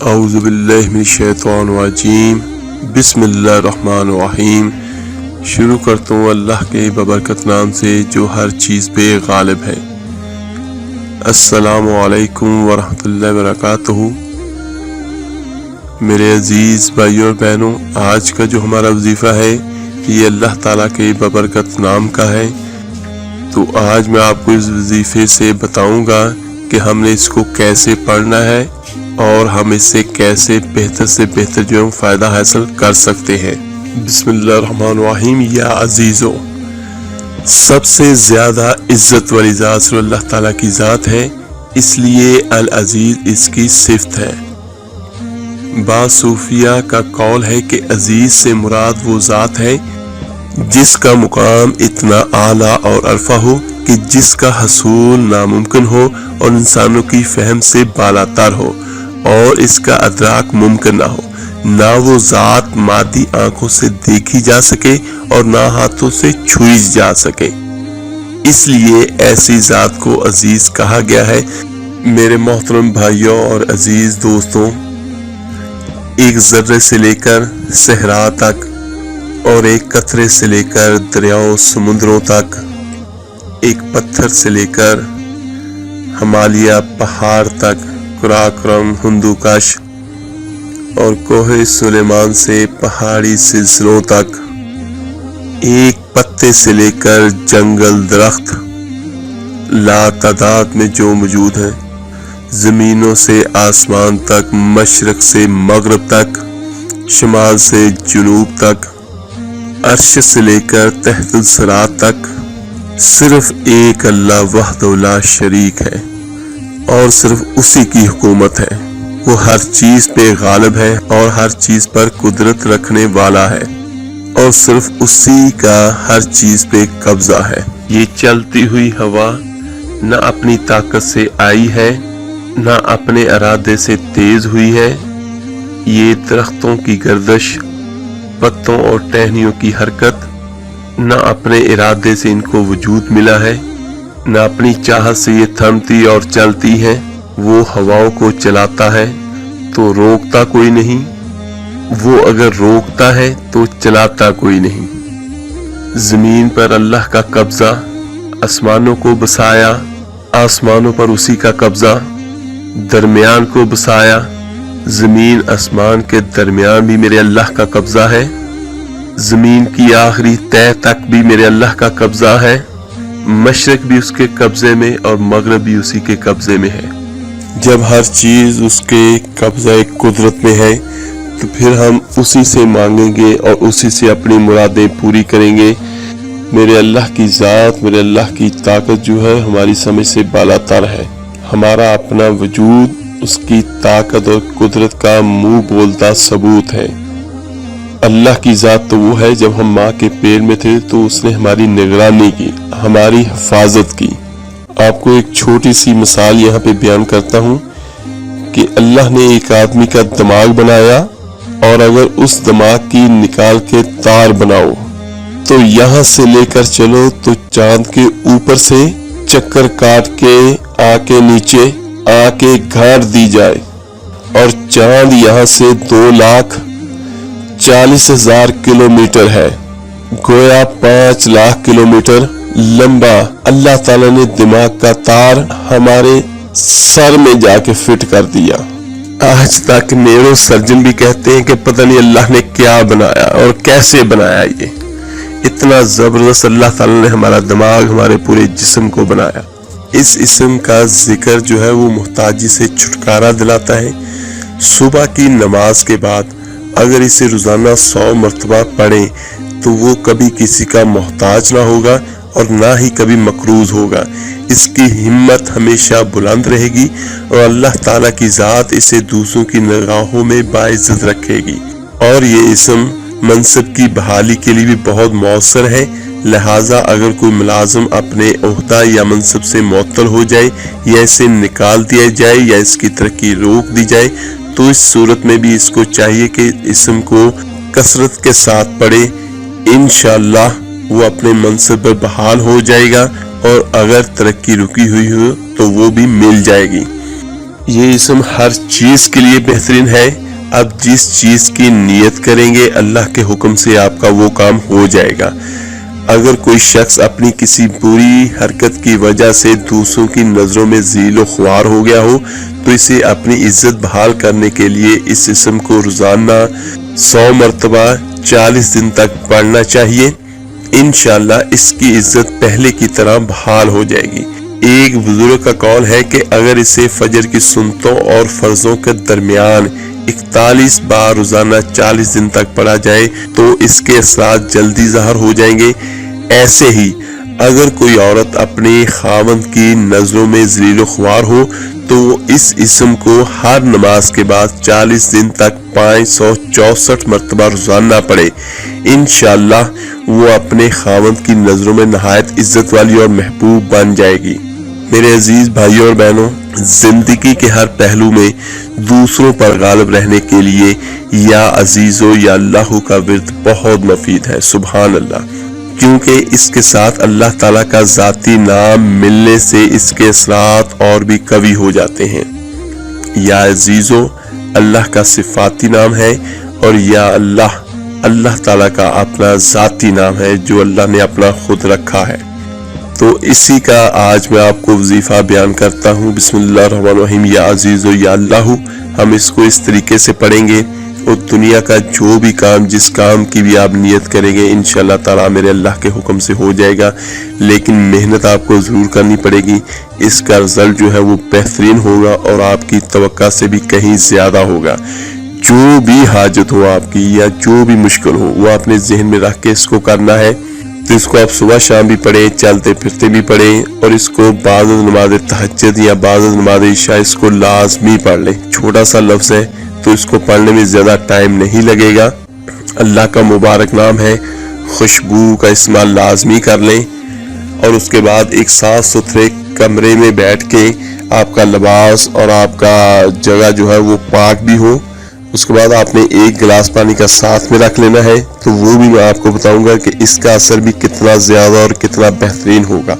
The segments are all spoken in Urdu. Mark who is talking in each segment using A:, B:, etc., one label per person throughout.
A: اعوذ باللہ من الشیطان الرجیم بسم اللہ الرحمن الرحیم۔ شروع کرتا ہوں اللہ کے ببرکت نام سے جو ہر چیز پہ غالب ہے۔ السلام علیکم ورحمۃ اللہ وبرکاتہ۔ میرے عزیز بھائیوں اور بہنوں، آج کا جو ہمارا وظیفہ ہے یہ اللہ تعالیٰ کے ببرکت نام کا ہے۔ تو آج میں آپ کو اس وظیفے سے بتاؤں گا کہ ہم نے اس کو کیسے پڑھنا ہے اور ہم اس سے کیسے بہتر سے بہتر جو ہم فائدہ حاصل کر سکتے ہیں۔ بسم اللہ الرحمن الرحیم۔ یا عزیزو، سب سے زیادہ عزت والی ذات صرف اللہ تعالیٰ کی ذات ہے، اس لیے العزیز اس کی صفت ہے۔ بعض صوفیہ کا قول ہے کہ عزیز سے مراد وہ ذات ہے جس کا مقام اتنا اعلیٰ اور عرفہ ہو کہ جس کا حصول ناممکن ہو اور انسانوں کی فہم سے بالاتر ہو اور اس کا ادراک ممکن نہ ہو۔ نہ وہ ذات مادی آنکھوں سے دیکھی جا سکے اور نہ ہاتھوں سے چھوئی جا سکے، اس لیے ایسی ذات کو عزیز کہا گیا ہے۔ میرے محترم بھائیوں اور عزیز دوستوں، ایک ذرے سے لے کر صحرا تک اور ایک قطرے سے لے کر دریاؤں سمندروں تک، ایک پتھر سے لے کر ہمالیہ پہاڑ تک، قراقرم، ہندو کش اور کوہ سلیمان سے پہاڑی سلسلوں تک، ایک پتے سے لے کر جنگل درخت لا تعداد میں جو موجود ہیں، زمینوں سے آسمان تک، مشرق سے مغرب تک، شمال سے جنوب تک، عرش سے لے کر تحت الثری تک، صرف ایک اللہ وحدہ لا شریک ہے اور صرف اسی کی حکومت ہے۔ وہ ہر چیز پہ غالب ہے اور ہر چیز پر قدرت رکھنے والا ہے اور صرف اسی کا ہر چیز پہ قبضہ ہے۔ یہ چلتی ہوئی ہوا نہ اپنی طاقت سے آئی ہے نہ اپنے ارادے سے تیز ہوئی ہے۔ یہ درختوں کی گردش، پتوں اور ٹہنیوں کی حرکت نہ اپنے ارادے سے ان کو وجود ملا ہے، نہ اپنی چاہت سے یہ تھمتی اور چلتی ہے۔ وہ ہواؤں کو چلاتا ہے تو روکتا کوئی نہیں، وہ اگر روکتا ہے تو چلاتا کوئی نہیں۔ زمین پر اللہ کا قبضہ، آسمانوں کو بسایا، آسمانوں پر اسی کا قبضہ، درمیان کو بسایا، زمین آسمان کے درمیان بھی میرے اللہ کا قبضہ ہے، زمین کی آخری تہہ تک بھی میرے اللہ کا قبضہ ہے، مشرق بھی اس کے قبضے میں اور مغرب بھی اسی کے قبضے میں ہے۔ جب ہر چیز اس کے قبضہ قدرت میں ہے تو پھر ہم اسی سے مانگیں گے اور اسی سے اپنی مرادیں پوری کریں گے۔ میرے اللہ کی ذات، میرے اللہ کی طاقت جو ہے ہماری سمجھ سے بالاتر ہے۔ ہمارا اپنا وجود اس کی طاقت اور قدرت کا منہ بولتا ثبوت ہے۔ اللہ کی ذات تو وہ ہے، جب ہم ماں کے پیٹ میں تھے تو اس نے ہماری نگرانی کی، ہماری حفاظت کی۔ آپ کو ایک چھوٹی سی مثال یہاں پہ بیان کرتا ہوں کہ اللہ نے ایک آدمی کا دماغ بنایا اور اگر اس دماغ کی نکال کے تار بناؤ تو یہاں سے لے کر چلو تو چاند کے اوپر سے چکر کاٹ کے آ کے نیچے آ کے گھاٹ دی جائے اور چاند یہاں سے 2,40,000 کلومیٹر ہے، گویا 5 لاکھ کلومیٹر لمبا اللہ تعالیٰ نے دماغ کا تار ہمارے سر میں جا کے فٹ کر دیا۔ آج تک نیورو سرجن بھی کہتے ہیں کہ پتہ نہیں اللہ نے کیا بنایا اور کیسے بنایا۔ یہ اتنا زبردست اللہ تعالیٰ نے ہمارا دماغ، ہمارے پورے جسم کو بنایا۔ اس اسم کا ذکر جو ہے وہ محتاجی سے چھٹکارا دلاتا ہے۔ صبح کی نماز کے بعد اگر اسے روزانہ 100 مرتبہ پڑھیں تو وہ کبھی کسی کا محتاج نہ ہوگا اور نہ ہی کبھی مقروض ہوگا۔ اس کی ہمت ہمیشہ بلند رہے گی اور اللہ تعالیٰ کی ذات اسے دوسروں کی نگاہوں میں باعزت رکھے گی۔ اور یہ اسم منصب کی بحالی کے لیے بھی بہت مؤثر ہے، لہٰذا اگر کوئی ملازم اپنے عہدہ یا منصب سے معطل ہو جائے یا اسے نکال دیا جائے یا اس کی ترقی روک دی جائے تو اس صورت میں بھی اس کو چاہیے کہ اسم کو کثرت کے ساتھ پڑھے۔ انشاءاللہ وہ اپنے منصب پر بحال ہو جائے گا اور اگر ترقی رکی ہوئی ہو تو وہ بھی مل جائے گی۔ یہ اسم ہر چیز کے لیے بہترین ہے۔ اب جس چیز کی نیت کریں گے اللہ کے حکم سے آپ کا وہ کام ہو جائے گا۔ اگر کوئی شخص اپنی کسی بری حرکت کی وجہ سے دوسروں کی نظروں میں ذلیل و خوار ہو گیا ہو تو اسے اپنی عزت بحال کرنے کے لیے اس اسم کو روزانہ 100 مرتبہ 40 دن تک پڑھنا چاہیے۔ انشاءاللہ اس کی عزت پہلے کی طرح بحال ہو جائے گی۔ ایک بزرگ کا قول ہے کہ اگر اسے فجر کی سنتوں اور فرضوں کے درمیان 41 بار روزانہ 40 دن تک پڑھا جائے تو اس کے اثرات جلدی ظاہر ہو جائیں گے۔ ایسے ہی اگر کوئی عورت اپنے خاوند کی نظروں میں ذلیل و خوار ہو تو وہ اس اسم کو ہر نماز کے بعد 40 دن تک 564 مرتبہ روزانہ پڑھے۔ انشاءاللہ وہ اپنے خاوند کی نظروں میں نہایت عزت والی اور محبوب بن جائے گی۔ میرے عزیز بھائیوں اور بہنوں، زندگی کے ہر پہلو میں دوسروں پر غالب رہنے کے لیے یا عزیزو یا اللہ کا ورد بہت مفید ہے۔ سبحان اللہ، کیونکہ اس کے ساتھ اللہ تعالیٰ کا ذاتی نام ملنے سے اس کے اثرات اور بھی قوی ہو جاتے ہیں۔ یا عزیزو اللہ کا صفاتی نام ہے اور یا اللہ اللہ تعالیٰ کا اپنا ذاتی نام ہے جو اللہ نے اپنا خود رکھا ہے۔ تو اسی کا آج میں آپ کو وظیفہ بیان کرتا ہوں۔ بسم اللہ الرحمن الرحیم، یا عزیز یا اللہ۔ ہم اس کو اس طریقے سے پڑھیں گے اور دنیا کا جو بھی کام، جس کام کی بھی آپ نیت کریں گے انشاءاللہ تعالیٰ میرے اللہ کے حکم سے ہو جائے گا، لیکن محنت آپ کو ضرور کرنی پڑے گی۔ اس کا رزلٹ جو ہے وہ بہترین ہوگا اور آپ کی توقع سے بھی کہیں زیادہ ہوگا۔ جو بھی حاجت ہو آپ کی یا جو بھی مشکل ہو وہ اپنے ذہن میں رکھ کے اس کو کرنا ہے۔ تو اس کو آپ صبح شام بھی پڑھیں، چلتے پھرتے بھی پڑھیں، اور اس کو بعض نماز تہجد یا بعض نماز عشاء اس کو لازمی پڑھ لیں۔ چھوٹا سا لفظ ہے تو اس کو پڑھنے میں زیادہ ٹائم نہیں لگے گا۔ اللہ کا مبارک نام ہے، خوشبو کا استعمال لازمی کر لیں، اور اس کے بعد ایک صاف ستھرے کمرے میں بیٹھ کے آپ کا لباس اور آپ کا جگہ جو ہے وہ پاک بھی ہو۔ اس کے بعد آپ نے ایک گلاس پانی کا ساتھ میں رکھ لینا ہے، تو وہ بھی میں آپ کو بتاؤں گا کہ اس کا اثر بھی کتنا زیادہ اور کتنا بہترین ہوگا۔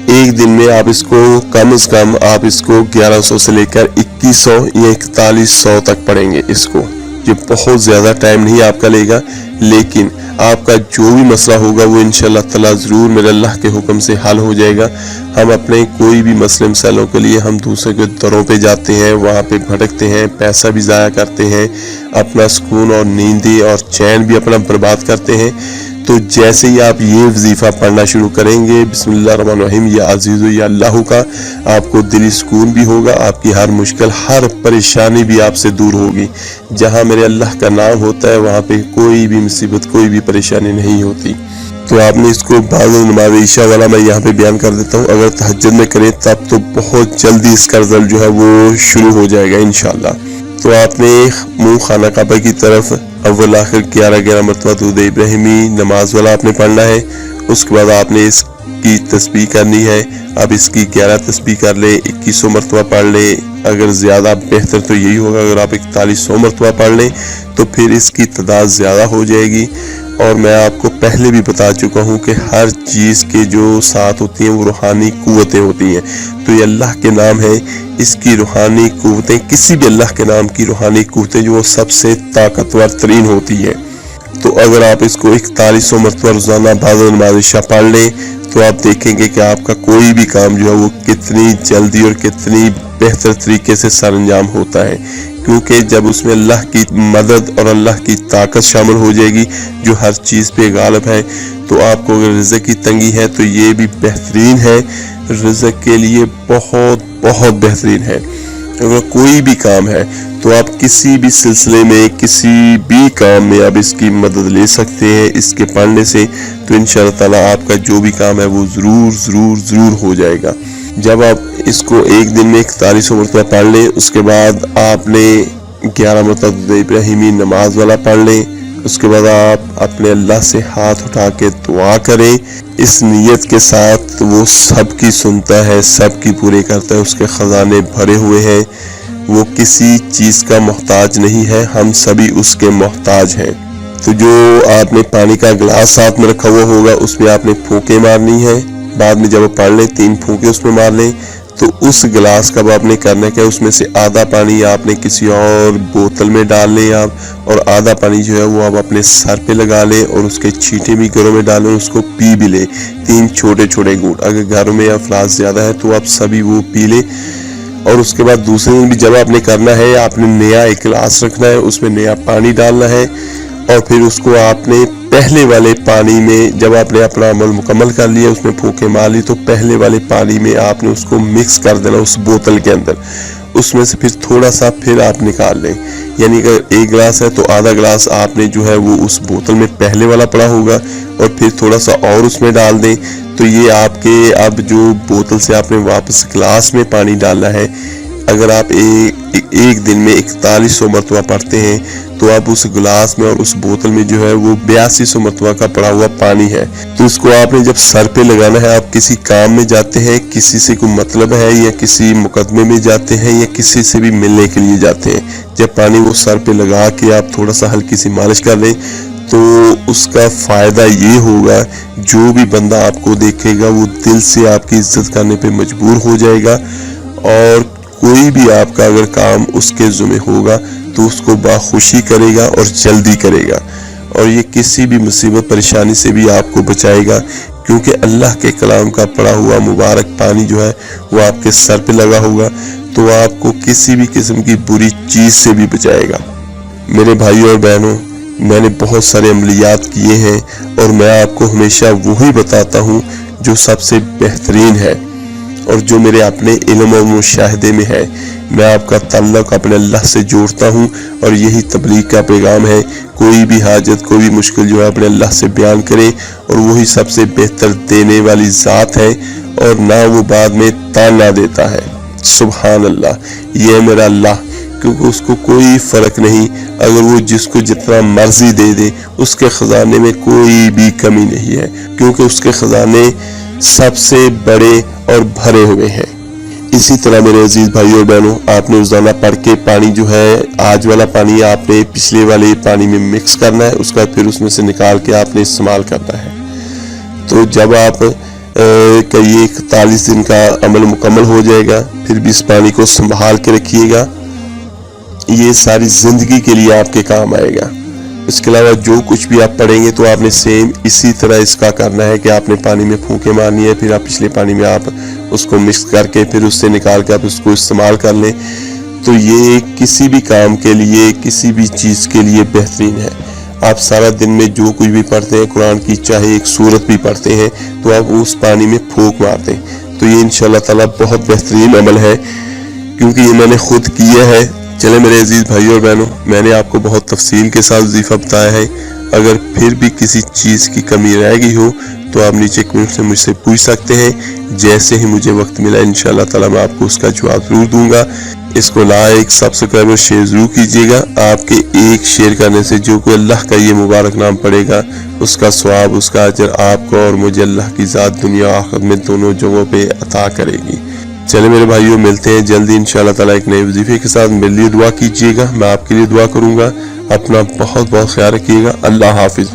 A: ایک دن میں آپ اس کو کم از کم آپ اس کو 1100 سے لے کر 2100 یا 4100 تک پڑھیں گے۔ اس کو یہ بہت زیادہ ٹائم نہیں آپ کا لے گا، لیکن آپ کا جو بھی مسئلہ ہوگا وہ انشاءاللہ تعالیٰ ضرور میرے اللہ کے حکم سے حل ہو جائے گا۔ ہم اپنے کوئی بھی مسئلے مسائلوں کے لیے ہم دوسرے کے دروں پہ جاتے ہیں، وہاں پہ بھٹکتے ہیں، پیسہ بھی ضائع کرتے ہیں، اپنا سکون اور نیندی اور چین بھی اپنا برباد کرتے ہیں۔ تو جیسے ہی آپ یہ وظیفہ پڑھنا شروع کریں گے بسم اللہ الرحمن الرحیم یا عزیز یا اللہ کا، آپ کو دلی سکون بھی ہوگا، آپ کی ہر مشکل ہر پریشانی بھی آپ سے دور ہوگی۔ جہاں میرے اللہ کا نام ہوتا ہے وہاں پہ کوئی بھی مصیبت کوئی بھی پریشانی نہیں ہوتی۔ تو آپ نے اس کو بعض نماز عشاء والا میں یہاں پہ بیان کر دیتا ہوں، اگر تہجد میں کریں تب تو بہت جلدی اس کا رزلٹ جو ہے وہ شروع ہو جائے گا انشاءاللہ۔ تو آپ نے منہ خانہ کعبہ کی طرف اول آخر 11 مرتبہ درود ابراہیمی نماز والا آپ نے پڑھنا ہے۔ اس کے بعد آپ نے اس کی تسبیح کرنی ہے۔ اب اس کی 11 تسبیح کر لیں، 2100 مرتبہ پڑھ لیں، اگر زیادہ بہتر تو یہی ہوگا اگر آپ 4100 مرتبہ پڑھ لیں تو پھر اس کی تعداد زیادہ ہو جائے گی۔ اور میں آپ کو پہلے بھی بتا چکا ہوں کہ ہر چیز کے جو ساتھ ہوتی ہیں وہ روحانی قوتیں ہوتی ہیں، تو یہ اللہ کے نام ہے، اس کی روحانی قوتیں کسی بھی اللہ کے نام کی روحانی قوتیں جو سب سے طاقتور ترین ہوتی ہیں۔ تو اگر آپ اس کو 4100 مرتبہ روزانہ بعد نماز عشاء پڑھ لیں تو آپ دیکھیں گے کہ آپ کا کوئی بھی کام جو ہے وہ کتنی جلدی اور کتنی بہتر طریقے سے سر انجام ہوتا ہے، کیونکہ جب اس میں اللہ کی مدد اور اللہ کی طاقت شامل ہو جائے گی جو ہر چیز پہ غالب ہے۔ تو آپ کو اگر رزق کی تنگی ہے تو یہ بھی بہترین ہے، رزق کے لیے بہت بہت بہترین ہے۔ اگر کوئی بھی کام ہے تو آپ کسی بھی سلسلے میں کسی بھی کام میں آپ اس کی مدد لے سکتے ہیں اس کے پڑھنے سے، تو انشاءاللہ تعالیٰ آپ کا جو بھی کام ہے وہ ضرور ضرور ضرور ہو جائے گا۔ جب آپ اس کو ایک دن میں 4100 مرتبہ پڑھ لیں، اس کے بعد آپ نے 11 مرتبہ درود ابراہیمی نماز والا پڑھ لیں، اس کے بعد آپ اپنے اللہ سے ہاتھ اٹھا کے دعا کریں اس نیت کے ساتھ، وہ سب کی سنتا ہے، سب کی پورے کرتا ہے، اس کے خزانے بھرے ہوئے ہیں، وہ کسی چیز کا محتاج نہیں ہے، ہم سبھی اس کے محتاج ہیں۔ تو جو آپ نے پانی کا گلاس ساتھ میں رکھا ہوا ہوگا اس میں آپ نے پھونکے مارنی ہے، بعد میں جب پڑھ لیں 3 پھونکے اس میں مار لیں، تو اس گلاس کا اب آپ نے کرنا کیا، اس میں سے آدھا پانی آپ نے کسی اور بوتل میں ڈال لیں آپ، اور آدھا پانی جو ہے وہ آپ اپنے سر پہ لگا لیں اور اس کے چھینٹے بھی گھروں میں ڈالیں، اس کو پی بھی لیں 3 چھوٹے چھوٹے گھونٹ۔ اگر گھروں میں افراد زیادہ ہے تو آپ سبھی وہ پی لیں۔ اور اس کے بعد دوسرے دن بھی جب آپ نے کرنا ہے، آپ نے نیا ایک گلاس رکھنا ہے، اس میں نیا پانی ڈالنا ہے، اور پھر اس کو آپ نے پہلے والے پانی میں، جب آپ نے اپنا عمل مکمل کر لیا، اس میں پھونکے مار لی، تو پہلے والے پانی میں آپ نے اس کو مکس کر دینا اس بوتل کے اندر، اس میں سے پھر تھوڑا سا پھر آپ نکال لیں، یعنی اگر 1 گلاس ہے تو آدھا گلاس آپ نے جو ہے وہ اس بوتل میں پہلے والا پڑا ہوگا، اور پھر تھوڑا سا اور اس میں ڈال دیں، تو یہ آپ کے اب جو بوتل سے آپ نے واپس گلاس میں پانی ڈالنا ہے، اگر آپ ایک دن میں 4100 مرتبہ پڑھتے ہیں تو آپ اس گلاس میں اور اس بوتل میں جو ہے وہ 8200 مرتبہ کا پڑا ہوا پانی ہے۔ تو اس کو آپ نے جب سر پہ لگانا ہے، آپ کسی کام میں جاتے ہیں، کسی سے کوئی مطلب ہے یا کسی مقدمے میں جاتے ہیں یا کسی سے بھی ملنے کے لیے جاتے ہیں، جب پانی وہ سر پہ لگا کے آپ تھوڑا سا ہلکی سی مالش کر لیں تو اس کا فائدہ یہ ہوگا، جو بھی بندہ آپ کو دیکھے گا وہ دل سے آپ کی عزت کرنے پہ مجبور ہو جائے گا، اور کوئی بھی آپ کا اگر کام اس کے ذمہ ہوگا تو اس کو باخوشی کرے گا اور جلدی کرے گا، اور یہ کسی بھی مصیبت پریشانی سے بھی آپ کو بچائے گا، کیونکہ اللہ کے کلام کا پڑا ہوا مبارک پانی جو ہے وہ آپ کے سر پہ لگا ہوگا، تو آپ کو کسی بھی قسم کی بری چیز سے بھی بچائے گا۔ میرے بھائیوں اور بہنوں، میں نے بہت سارے عملیات کیے ہیں، اور میں آپ کو ہمیشہ وہی بتاتا ہوں جو سب سے بہترین ہے، اور جو میرے اپنے علم اور مشاہدے میں ہے۔ میں آپ کا تعلق اپنے اللہ سے جوڑتا ہوں، اور یہی تبلیغ کا پیغام ہے۔ کوئی بھی حاجت، کوئی بھی مشکل جو ہے اپنے اللہ سے بیان کریں، اور وہی سب سے بہتر دینے والی ذات ہے، اور نہ وہ بعد میں تانا دیتا ہے۔ سبحان اللہ، یہ ہے میرا اللہ، کیونکہ اس کو کوئی فرق نہیں، اگر وہ جس کو جتنا مرضی دے دے، اس کے خزانے میں کوئی بھی کمی نہیں ہے، کیونکہ اس کے خزانے سب سے بڑے اور بھرے ہوئے ہیں۔ اسی طرح میرے عزیز بھائیوں اور بہنوں، آپ نے روزانہ پڑھ کے پانی جو ہے، آج والا پانی آپ نے پچھلے والے پانی میں مکس کرنا ہے، اس کا پھر اس میں سے نکال کے آپ نے استعمال کرنا ہے۔ تو جب آپ کا یہ 41 دن کا عمل مکمل ہو جائے گا، پھر بھی اس پانی کو سنبھال کے رکھیے گا، یہ ساری زندگی کے لیے آپ کے کام آئے گا۔ اس کے علاوہ جو کچھ بھی آپ پڑھیں گے تو آپ نے سیم اسی طرح اس کا کرنا ہے، کہ آپ نے پانی میں پھونکے مارنی ہے، پھر آپ پچھلے پانی میں آپ اس کو مکس کر کے پھر اس سے نکال کے آپ اس کو استعمال کر لیں، تو یہ کسی بھی کام کے لیے، کسی بھی چیز کے لیے بہترین ہے۔ آپ سارا دن میں جو کچھ بھی پڑھتے ہیں، قرآن کی چاہے ایک سورت بھی پڑھتے ہیں، تو آپ اس پانی میں پھونک مارتے ہیں، تو یہ انشاءاللہ تعالیٰ بہت بہترین عمل ہے، کیونکہ یہ میں نے خود کیا ہے۔ چلے میرے عزیز بھائیوں اور بہنوں، میں نے آپ کو بہت تفصیل کے ساتھ وظیفہ بتایا ہے، اگر پھر بھی کسی چیز کی کمی رہ گئی ہو تو آپ نیچے کمنٹ سے مجھ سے پوچھ سکتے ہیں، جیسے ہی مجھے وقت ملا انشاءاللہ تعالیٰ میں آپ کو اس کا جواب ضرور دوں گا۔ اس کو لائک، سبسکرائب اور شیئر ضرور کیجیے گا۔ آپ کے ایک شیئر کرنے سے جو کوئی اللہ کا یہ مبارک نام پڑے گا، اس کا ثواب، اس کا اجر آپ کو اور مجھے اللہ کی ذات دنیا و آخرت میں دونوں جگہوں پہ عطا کرے گی۔ چلے میرے بھائیوں، ملتے ہیں جلدی انشاءاللہ تعالیٰ ایک نئے وظیفے کے ساتھ۔ میرے لیے دعا کیجیے گا، میں آپ کے لیے دعا کروں گا۔ اپنا بہت بہت خیال رکھیے گا۔ اللہ حافظ۔